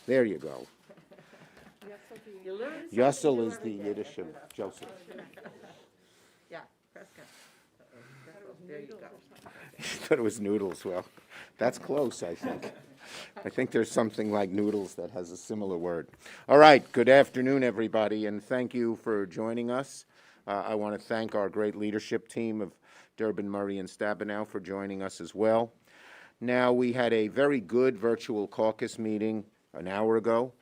There you go. You learn something Yussel new is the every day. Yiddish of Joseph. Yeah, Prescott. There you go. I thought it was noodles. Well, that's close, I think. I think there's something like noodles that has a similar word. All right, good afternoon, everybody, and thank you for joining us. I want to thank our great leadership team of Durbin, Murray, and Stabenow for joining us as well. Now, we had a very good virtual caucus meeting an hour ago.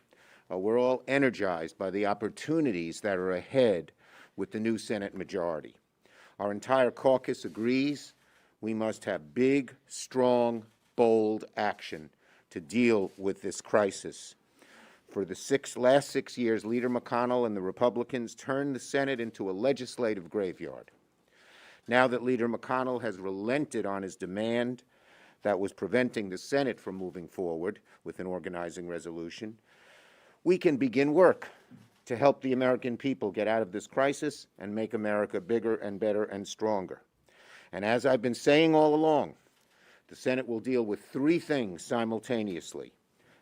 We're all energized by the opportunities that are ahead with the new Senate majority. Our entire caucus agrees we must have big, strong, bold action to deal with this crisis. For the last 6 years, Leader McConnell and the Republicans turned the Senate into a legislative graveyard. Now that Leader McConnell has relented on his demand that was preventing the Senate from moving forward with an organizing resolution, we can begin work to help the American people get out of this crisis and make America bigger and better and stronger. And as I've been saying all along, the Senate will deal with three things simultaneously: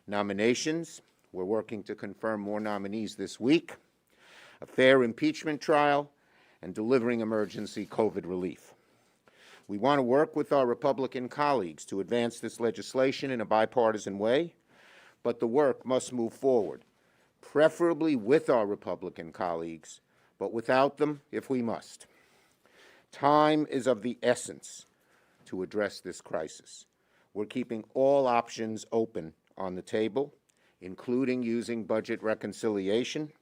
nominations, we're working to confirm more nominees this week; a fair impeachment trial; and delivering emergency COVID relief. We want to work with our Republican colleagues to advance this legislation in a bipartisan way, but the work must move forward, preferably with our Republican colleagues, but without them if we must. Time is of the essence to address this crisis. We're keeping all options open on the table, including using budget reconciliation.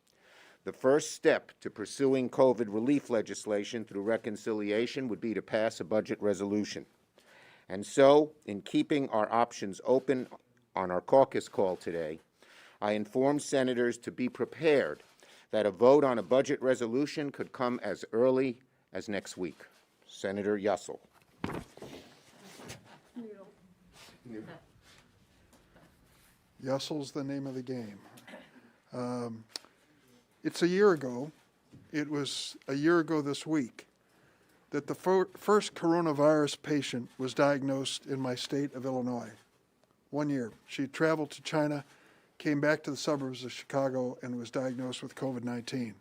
The first step to pursuing COVID relief legislation through reconciliation would be to pass a budget resolution. And so, in keeping our options open on our caucus call today, I informed senators to be prepared that a vote on a budget resolution could come as early as next week. Senator Yussel. Yussel's the name of the game. It's a year ago, it was a year ago this week, that the first coronavirus patient was diagnosed in my state of Illinois. 1 year. She traveled to China, came back to the suburbs of Chicago, and was diagnosed with COVID-19.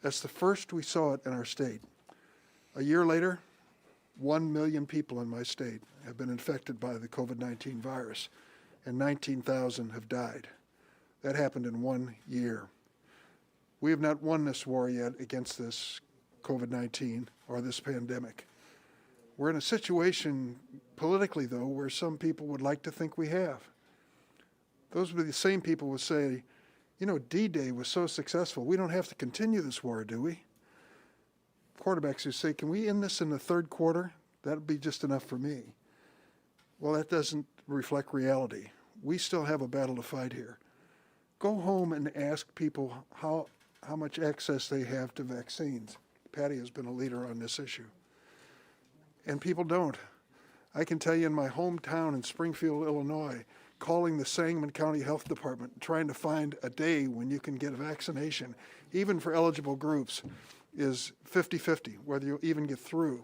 That's the first we saw it in our state. A year later, 1 million people in my state have been infected by the COVID-19 virus, and 19,000 have died. That happened in 1 year. We have not won this war yet against this COVID-19 or this pandemic. We're in a situation politically, though, where some people would like to think we have. Those would be the same people who would say, you know, D-Day was so successful, we don't have to continue this war, do we? Quarterbacks who say, can we end this in the third quarter? That'd be just enough for me. Well, that doesn't reflect reality. We still have a battle to fight here. Go home and ask people how much access they have to vaccines. Patty has been a leader on this issue. And people don't. I can tell you in my hometown in Springfield, Illinois, calling the Sangamon County Health Department, trying to find a day when you can get a vaccination, even for eligible groups, is 50-50, whether you'll even get through.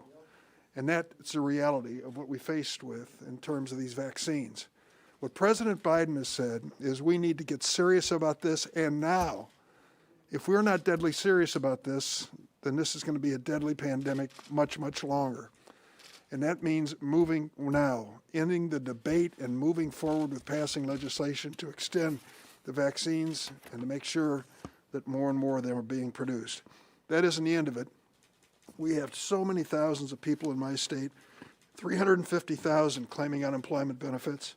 And that's the reality of what we faced with in terms of these vaccines. What President Biden has said is we need to get serious about this, and now. If we're not deadly serious about this, then this is going to be a deadly pandemic much, much longer. And that means moving now, ending the debate and moving forward with passing legislation to extend the vaccines and to make sure that more and more of them are being produced. That isn't the end of it. We have so many thousands of people in my state, 350,000 claiming unemployment benefits,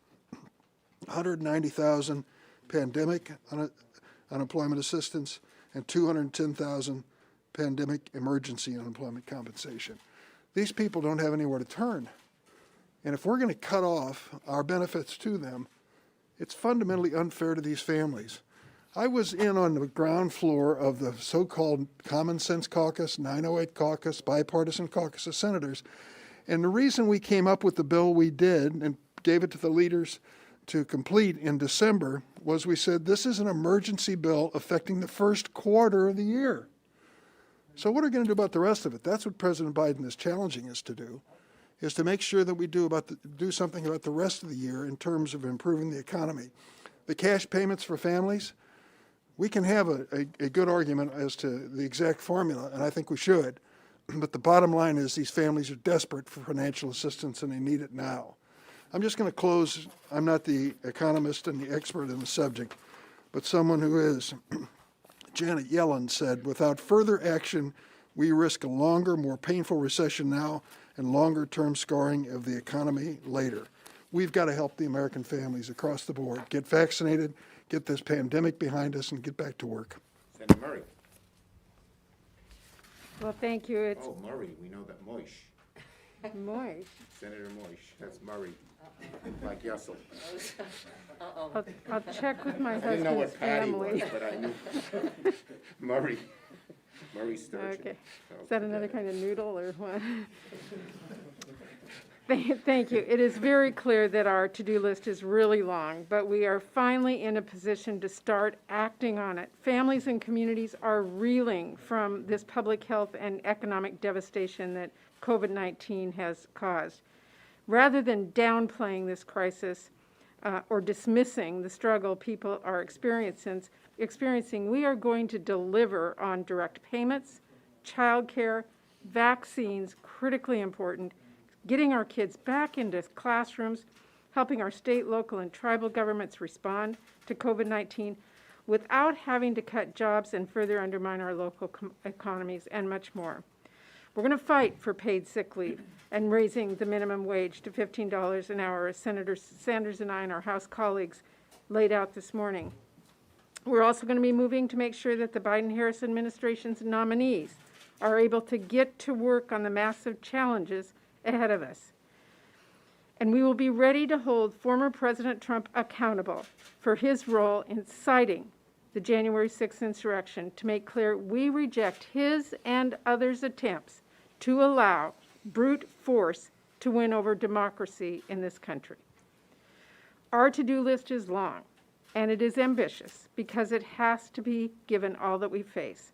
190,000 pandemic unemployment assistance, and 210,000 pandemic emergency unemployment compensation. These people don't have anywhere to turn. And if we're going to cut off our benefits to them, it's fundamentally unfair to these families. I was in on the ground floor of the so-called Common Sense Caucus, 908 Caucus, bipartisan caucus of senators. And the reason we came up with the bill we did and gave it to the leaders to complete in December was we said this is an emergency bill affecting the first quarter of the year. So what are we going to do about the rest of it? That's what President Biden is challenging us to do, is to make sure that we do something about the rest of the year in terms of improving the economy. The cash payments for families, we can have a good argument as to the exact formula, and I think we should. But the bottom line is these families are desperate for financial assistance and they need it now. I'm just going to close. I'm not the economist and the expert in the subject, but someone who is. Janet Yellen said, without further action, we risk a longer, more painful recession now and longer-term scarring of the economy later. We've got to help the American families across the board get vaccinated, get this pandemic behind us, and get back to work. Senator Murray. Well, thank you. It's Oh, Murray, we know that Moish. Moish. Senator Moish, that's Murray, like Yessel. I'll check with my I didn't know husband's what Patty was, family. but I knew Murray. Murray Sturgeon. Okay. So, Is that another kind of noodle or what? Thank you. It is very clear that our to-do list is really long, but we are finally in a position to start acting on it. Families and communities are reeling from this public health and economic devastation that COVID-19 has caused. Rather than downplaying this crisis or dismissing the struggle people are experiencing, we are going to deliver on direct payments, childcare, vaccines, critically important, getting our kids back into classrooms, helping our state, local, and tribal governments respond to COVID-19 without having to cut jobs and further undermine our local economies, and much more. We're going to fight for paid sick leave and raising the minimum wage to $15 an hour, as Senator Sanders and I and our House colleagues laid out this morning. We're also going to be moving to make sure that the Biden-Harris administration's nominees are able to get to work on the massive challenges ahead of us. And we will be ready to hold former President Trump accountable for his role in inciting the January 6th insurrection, to make clear we reject his and others' attempts to allow brute force to win over democracy in this country. Our to-do list is long, and it is ambitious because it has to be given all that we face.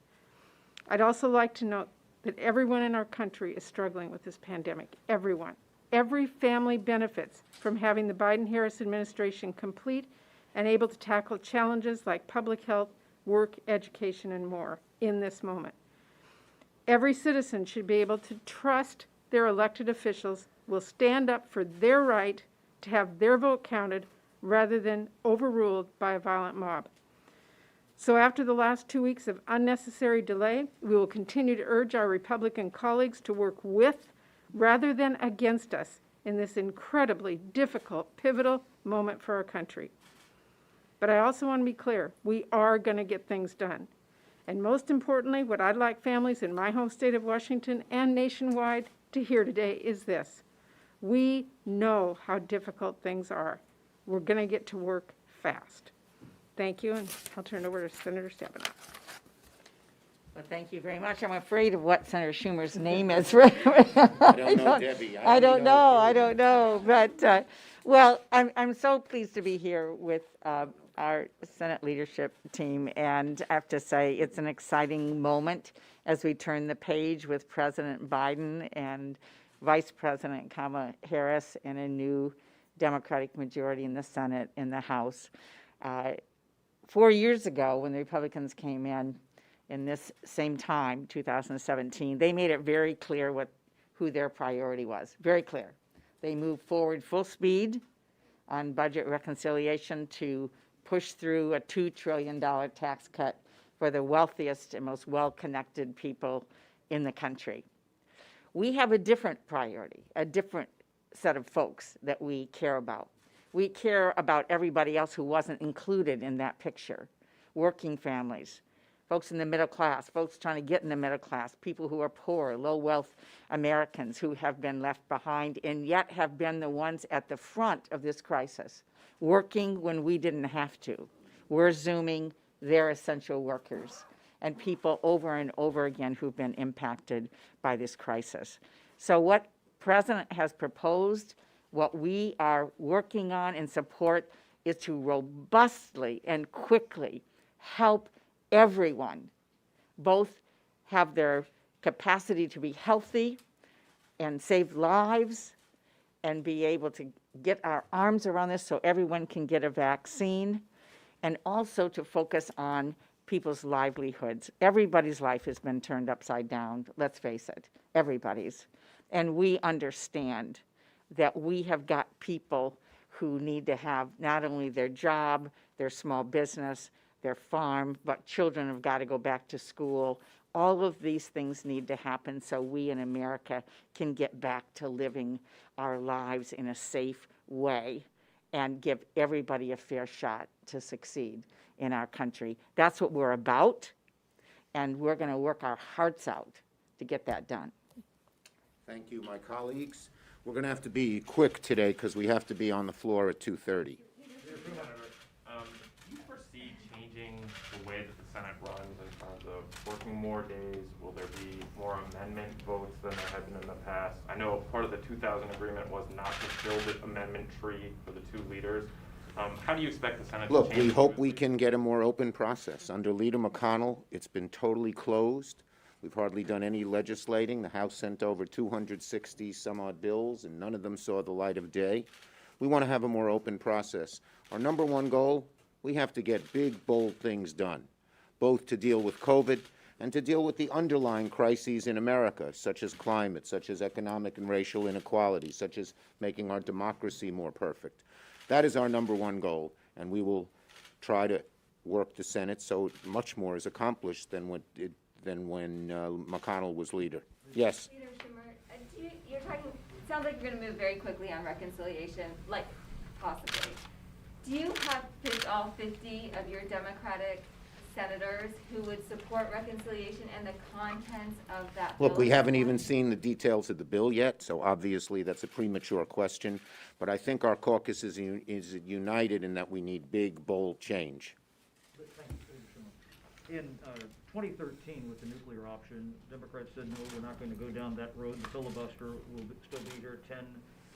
I'd also like to note that everyone in our country is struggling with this pandemic. Everyone. Every family benefits from having the Biden-Harris administration complete and able to tackle challenges like public health, work, education, and more in this moment. Every citizen should be able to trust their elected officials will stand up for their right to have their vote counted rather than overruled by a violent mob. So after the last 2 weeks of unnecessary delay, we will continue to urge our Republican colleagues to work with rather than against us in this incredibly difficult, pivotal moment for our country. But I also want to be clear, we are going to get things done. And most importantly, what I'd like families in my home state of Washington and nationwide to hear today is this: we know how difficult things are. We're going to get to work fast. Thank you, and I'll turn it over to Senator Stabenow. Well, thank you very much. I'm afraid of what Senator Schumer's name is. I don't know, Debbie. I don't know. But, well, I'm so pleased to be here with our Senate leadership team, and I have to say it's an exciting moment as we turn the page with President Biden and Vice President Kamala Harris and a new Democratic majority in the Senate and the House. 4 years ago, when the Republicans came in this same time, 2017, they made it very clear who their priority was. Very clear. They moved forward full speed on budget reconciliation to push through a $2 trillion tax cut for the wealthiest and most well-connected people in the country. We have a different priority, a different set of folks that we care about. We care about everybody else who wasn't included in that picture. Working families, folks in the middle class, folks trying to get in the middle class, people who are poor, low-wealth Americans who have been left behind and yet have been the ones at the front of this crisis, working when we didn't have to. We're Zooming, they're essential workers, and people over and over again who've been impacted by this crisis. So what President has proposed, what we are working on in support, is to robustly and quickly help everyone both have their capacity to be healthy and save lives and be able to get our arms around this so everyone can get a vaccine, and also to focus on people's livelihoods. Everybody's life has been turned upside down, let's face it, everybody's. And we understand that we have got people who need to have not only their job, their small business, their farm, but children have got to go back to school. All of these things need to happen so we in America can get back to living our lives in a safe way and give everybody a fair shot to succeed in our country. That's what we're about, and we're going to work our hearts out to get that done. Thank you, my colleagues. We're going to have to be quick today because we have to be on the floor at 2:30. Do you foresee changing the way that the Senate runs in terms of working more days? Will there be more amendment votes than there have been in the past? I know part of the 2000 agreement was not to fill the amendment tree for the two leaders. How do you expect the Senate to Look, change? we hope we can get a more open process. Under Leader McConnell, it's been totally closed. We've hardly done any legislating. The House sent over 260 some odd bills, and none of them saw the light of day. We want to have a more open process. Our number one goal, we have to get big, bold things done, both to deal with COVID and to deal with the underlying crises in America, such as climate, such as economic and racial inequality, such as making our democracy more perfect. That is our number one goal, and we will try to work the Senate so much more is accomplished than when McConnell was leader. Yes? Leader Schumer, you're talking, it sounds like you're going to move very quickly on reconciliation, like possibly. Do you have all 50 of your Democratic senators who would support reconciliation and the contents of that bill? Look, we haven't even seen the details of the bill yet, so obviously that's a premature question. But I think our caucus is united in that we need big, bold change. In 2013, with the nuclear option, Democrats said, no, we're not going to go down that road. The filibuster will still be here. 10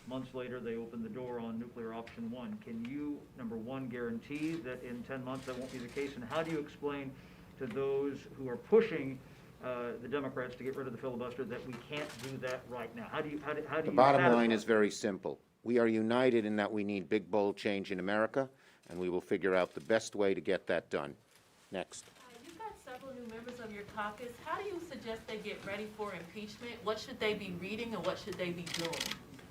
months later, they opened the door on nuclear option 1. Can you, number one, guarantee that in 10 months that won't be the case? And how do you explain to those who are pushing the Democrats to get rid of the filibuster that we can't do that right now? How do you The bottom line is very simple. We are united in that we need big, bold change in America, and we will figure out the best way to get that done. Next. You've got several new members of your caucus. How do you suggest they get ready for impeachment? What should they be reading and what should they be doing?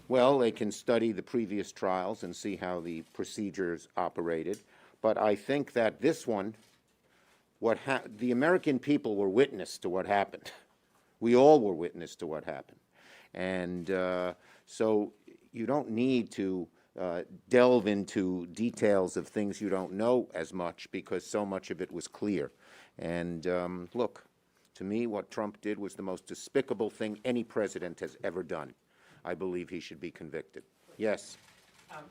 Well, they can study the previous trials and see how the procedures operated. But I think that this one, the American people were witness to what happened. We all were witness to what happened. And so you don't need to delve into details of things you don't know as much because so much of it was clear. And look, to me, what Trump did was the most despicable thing any president has ever done. I believe he should be convicted. Yes?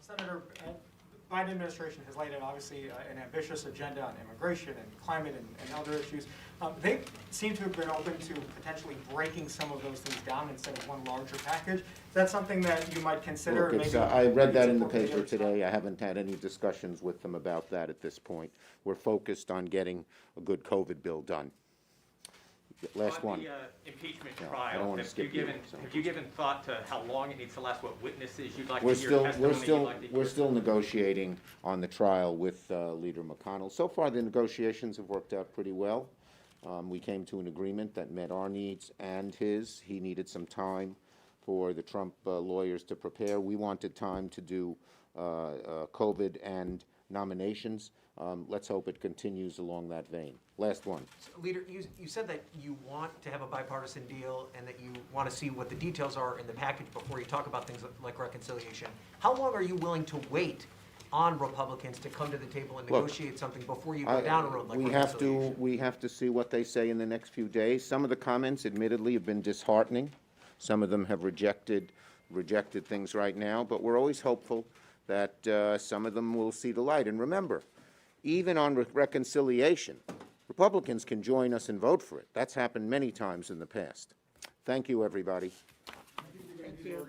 Senator, the Biden administration has laid out obviously an ambitious agenda on immigration and climate and other issues. They seem to have been open to potentially breaking some of those things down instead of one larger package. Is that something that you might consider? Look, I read that in the paper today. I haven't had any discussions with them about that at this point. We're focused on getting a good COVID bill done. Last one. On the impeachment No, I trial, don't wanna have skip you you, given, so. have you given thought to how long it needs to last, what witnesses you'd like We're to hear, still, testimony you'd like to hear? we're still negotiating on the trial with Leader McConnell. So far, the negotiations have worked out pretty well. We came to an agreement that met our needs and his. He needed some time for the Trump lawyers to prepare. We wanted time to do COVID and nominations. Let's hope it continues along that vein. Last one. Leader, you said that you want to have a bipartisan deal and that you want to see what the details are in the package before you talk about things like reconciliation. How long are you willing to wait on Republicans to come to the table and negotiate something before you go down a road like reconciliation? We have to see what they say in the next few days. Some of the comments, admittedly, have been disheartening. Some of them have rejected things right now, but we're always hopeful that some of them will see the light. And remember, even on reconciliation, Republicans can join us and vote for it. That's happened many times in the past. Thank you, everybody. Thank you.